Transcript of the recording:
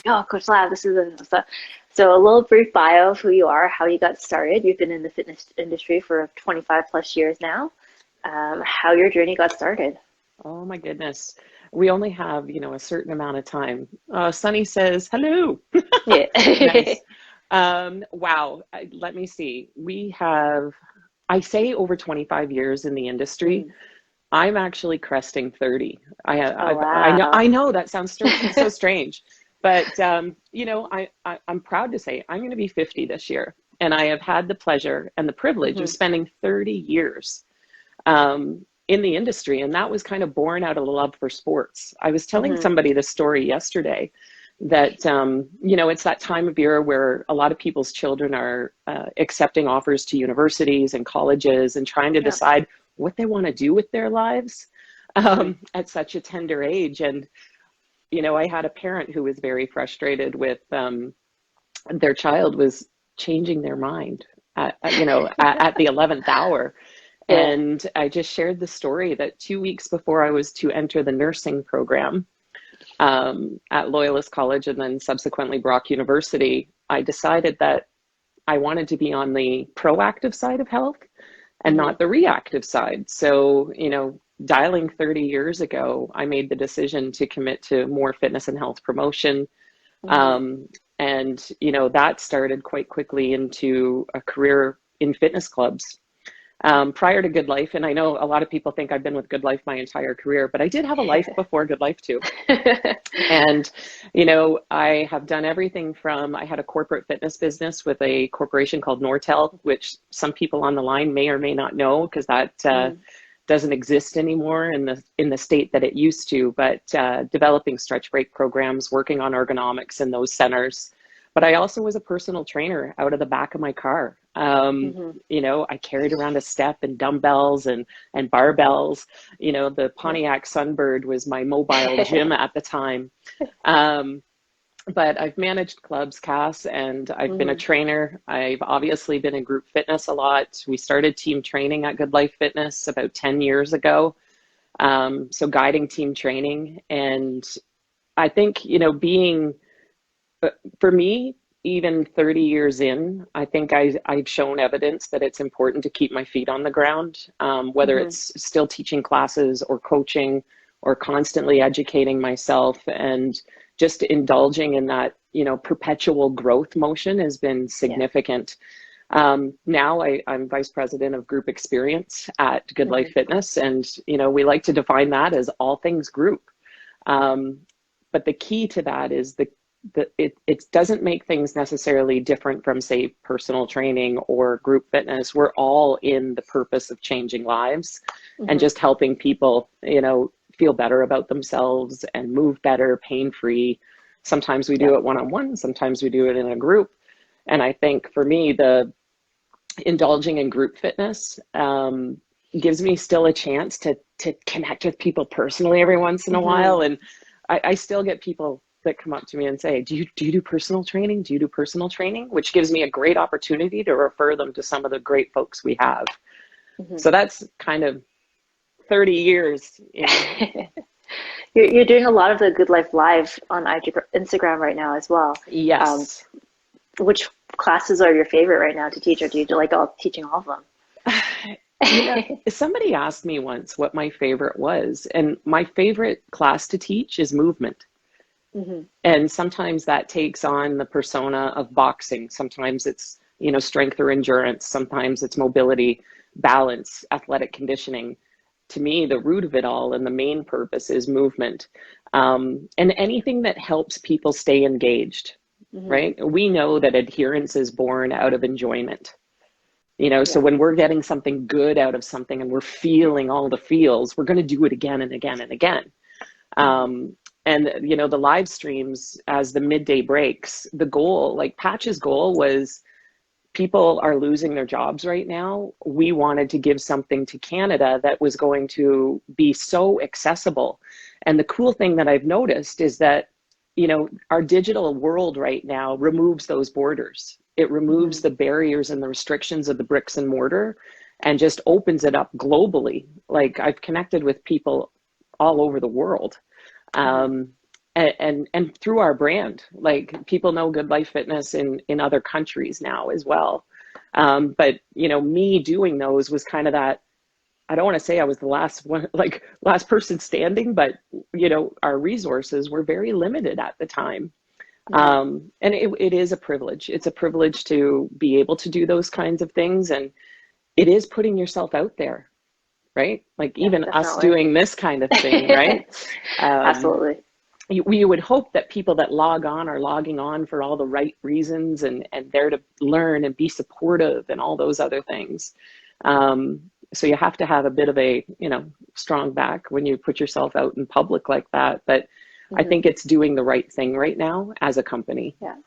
Oh, Coach Lav, so a little brief bio of who you are, how you got started. You've been in the fitness industry for 25 plus years now. How your journey got started. Oh my goodness. We only have, a certain amount of time. Sunny says, hello. Yeah. Nice. Wow. Let me see. I say over 25 years in the industry. Mm. I'm actually cresting 30. Oh, I wow. know that sounds so strange, but I'm proud to say I'm going to be 50 this year, and I have had the pleasure and the privilege of Hmm. spending 30 years in the industry, and that was kind of born out of the love for sports. I was telling Hmm. somebody this story yesterday that it's that time of year where a lot of people's children are accepting offers to universities and colleges and trying to Yeah. decide what they want to do with their lives Hmm. at such a tender age. And I had a parent who was very frustrated with their child was changing their mind at the 11th hour. Yeah. And I just shared the story that 2 weeks before I was to enter the nursing program at Loyalist College and then subsequently Brock University, I decided that I wanted to be on the proactive side of health and Hmm. not the reactive side. So, dialing 30 years ago, I made the decision to commit to more fitness and health promotion. Hmm. Um, and, that started quite quickly into a career in fitness clubs prior to GoodLife. And I know a lot of people think I've been with GoodLife my entire career, but I did have a life before GoodLife too. And, I have done everything from, I had a corporate fitness business with a corporation called Nortel, which some people on the line may or may not know because that Mm. doesn't exist anymore in the state that it used to, but developing stretch break programs, working on ergonomics in those centers. But I also was a personal trainer out of the back of my car. Hmm. I carried around a step and dumbbells and barbells. The Yeah. Pontiac Sunbird was my mobile gym at the time. Um, but I've managed clubs, Cass, and I've been a Hmm. trainer. I've obviously been in group fitness a lot. We started team training at GoodLife Fitness about 10 years ago. So guiding team training. And I think, for me, even 30 years in, I think I've shown evidence that it's important to keep my feet on the ground, whether Hmm. it's still teaching classes or coaching or constantly educating myself and just indulging in that, perpetual growth motion has been Yeah. significant. Now I'm vice president of group experience at GoodLife Hmm. Fitness, and, we like to define that as all things group. Um, but the key to that is it doesn't make things necessarily different from, say, personal training or group fitness. We're all in the purpose of changing lives and Hmm. just helping people, feel better about themselves and move better, pain free. Sometimes we Yeah. do it one on one, sometimes we do it in a group. And I think for me, the indulging in group fitness gives me still a chance to connect with people personally every once in a Hmm. while. And I still get people that come up to me and say, do you do personal training? Do you do personal training? Which gives me a great opportunity to refer them to some of the great folks we have. Hmm. So that's kind of 30 years in. You're doing a lot of the Good Life Live on IG, Instagram right now as well. Um, Yes. which classes are your favorite right now to teach, or do you like all teaching all of them? Somebody asked me once what my favorite was, and my favorite class to teach is movement. Hmm. And sometimes that takes on the persona of boxing. Sometimes it's, strength or endurance. Sometimes it's mobility, balance, athletic conditioning. To me, the root of it all and the main purpose is movement. And anything that helps people stay engaged, Hmm. right? We know that adherence is born out of enjoyment. So Yeah. when we're getting something good out of something and we're feeling all the feels, we're going to do it again and again and again. Hmm. Um, and the live streams as the midday breaks, the goal, like Patch's goal was, people are losing their jobs right now. We wanted to give something to Canada that was going to be so accessible. And the cool thing that I've noticed is that, our digital world right now removes those borders. It Hmm. removes the barriers and the restrictions of the bricks and mortar and just opens it up globally. Like, I've connected with people all over the world. Hmm. Um, and through our brand, like people know GoodLife Fitness in other countries now as well. But you know, me doing those was kind of that, I don't want to say I was the last one, like last person standing, but you know, our resources were very limited at the time. Yeah. And it is a privilege. It's a privilege to be able to do those kinds of things. And it is putting yourself out there, right? Like Yeah, even us definitely. doing this kind of thing, right? Absolutely. We would hope that people that log on are logging on for all the right reasons and there to learn and be supportive and all those other things. So you have to have a bit of a, you know, strong back when you put yourself out in public like that. But I think it's doing the right thing right now as a company. Yeah.